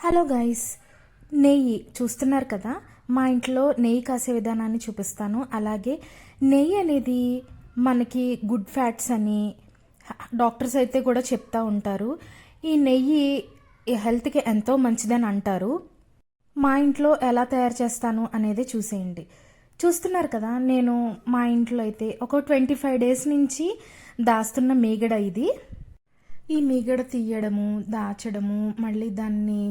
Hello guys, నెయ్యి చూస్తున్నారు కదా. మా ఇంట్లో నెయ్యి కాసే విధానాన్ని చూపిస్తాను. అలాగే నెయ్యి అనేది మనకి గుడ్ ఫ్యాట్స్ అని డాక్టర్స్ అయితే కూడా చెప్తా ఉంటారు. ఈ నెయ్యి హెల్త్కి ఎంతో మంచిదని అంటారు. మా ఇంట్లో ఎలా తయారు చేస్తాను అనేది చూసేయండి. చూస్తున్నారు కదా, నేను మా ఇంట్లో అయితే ఒక 25 డేస్ నుంచి దాస్తున్న మీగడ ఇది. ఈ మీగడ తీయడము, దాచడము, మళ్ళీ దాన్ని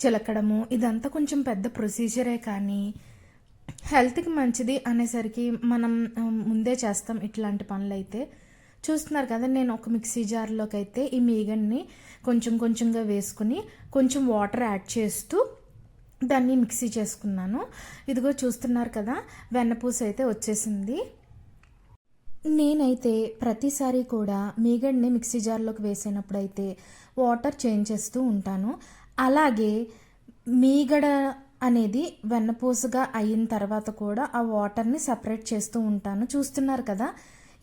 చిలకడము ఇదంతా కొంచెం పెద్ద ప్రొసీజరే, కానీ హెల్త్కి మంచిది అనేసరికి మనం ముందే చేస్తాం ఇట్లాంటి పనులు అయితే. చూస్తున్నారు కదా, నేను ఒక మిక్సీ జార్లోకి అయితే ఈ మీగడ్ని కొంచెం కొంచెంగా వేసుకుని కొంచెం వాటర్ యాడ్ చేస్తూ దాన్ని మిక్సీ చేసుకున్నాను. ఇదిగో చూస్తున్నారు కదా, వెన్నపూస అయితే వచ్చేసింది. నేనైతే ప్రతిసారి కూడా మీగడ్ని మిక్సీ జార్లోకి వేసినప్పుడు అయితే వాటర్ చేంజ్ చేస్తూ ఉంటాను. అలాగే మీగడ అనేది వెన్నపూసగా అయిన తర్వాత కూడా ఆ వాటర్ని సపరేట్ చేస్తూ ఉంటాను. చూస్తున్నారు కదా,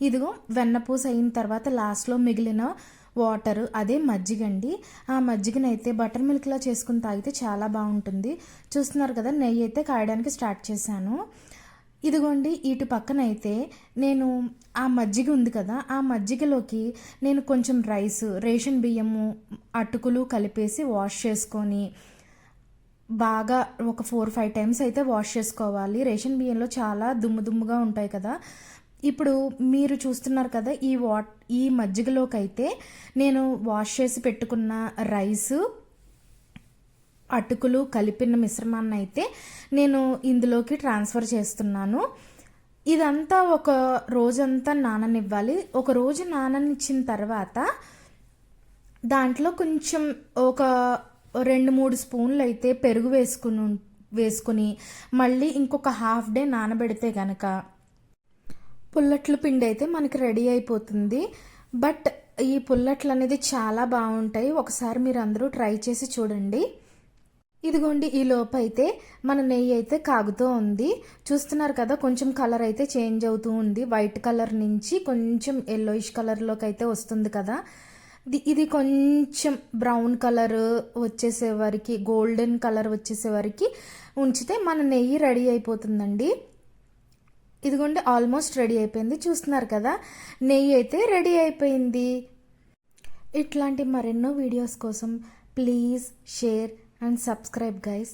ఇదిగో వెన్నపూస అయిన తర్వాత లాస్ట్లో మిగిలిన వాటర్ అదే మజ్జిగండి. ఆ మజ్జిగనైతే బటర్ మిల్క్లా చేసుకుని తాగితే చాలా బాగుంటుంది. చూస్తున్నారు కదా, నెయ్యి అయితే కాయడానికి స్టార్ట్ చేశాను. ఇదిగోండి, ఇటు పక్కన అయితే నేను ఆ మజ్జిగ ఉంది కదా, ఆ మజ్జిగలోకి నేను కొంచెం రేషన్ బియ్యము అటుకులు కలిపేసి వాష్ చేసుకొని బాగా ఒక 4-5 టైమ్స్ అయితే వాష్ చేసుకోవాలి. రేషన్ బియ్యంలో చాలా దుమ్ము దుమ్ముగా ఉంటాయి కదా. ఇప్పుడు మీరు చూస్తున్నారు కదా, ఈ మజ్జిగలోకి అయితే నేను వాష్ చేసి పెట్టుకున్న రైసు అటుకులు కలిపిన మిశ్రమాన్ని అయితే నేను ఇందులోకి ట్రాన్స్ఫర్ చేస్తున్నాను. ఇదంతా ఒక రోజంతా నాననివ్వాలి. ఒక రోజు నాననిచ్చిన తర్వాత దాంట్లో కొంచెం ఒక 2-3 స్పూన్లు అయితే పెరుగు వేసుకుని మళ్ళీ ఇంకొక హాఫ్ డే నానబెడితే కనుక పుల్లట్ల పిండి అయితే మనకి రెడీ అయిపోతుంది. బట్ ఈ పుల్లట్లు అనేది చాలా బాగుంటాయి. ఒకసారి మీరు అందరూ ట్రై చేసి చూడండి. ఇదిగోండి, ఈ లోపు అయితే మన నెయ్యి అయితే కాగుతూ ఉంది. చూస్తున్నారు కదా, కొంచెం కలర్ అయితే చేంజ్ అవుతూ ఉంది. వైట్ కలర్ నుంచి కొంచెం ఎల్లోయిష్ కలర్లోకి అయితే వస్తుంది కదా. ఇది కొంచెం బ్రౌన్ కలర్ వచ్చేసే వరకు, గోల్డెన్ కలర్ వచ్చేసే వరకు ఉంచితే మన నెయ్యి రెడీ అయిపోతుందండి. ఇదిగోండి, ఆల్మోస్ట్ రెడీ అయిపోయింది. చూస్తున్నారు కదా, నెయ్యి అయితే రెడీ అయిపోయింది. ఇట్లాంటి మరెన్నో వీడియోస్ కోసం please share and subscribe guys.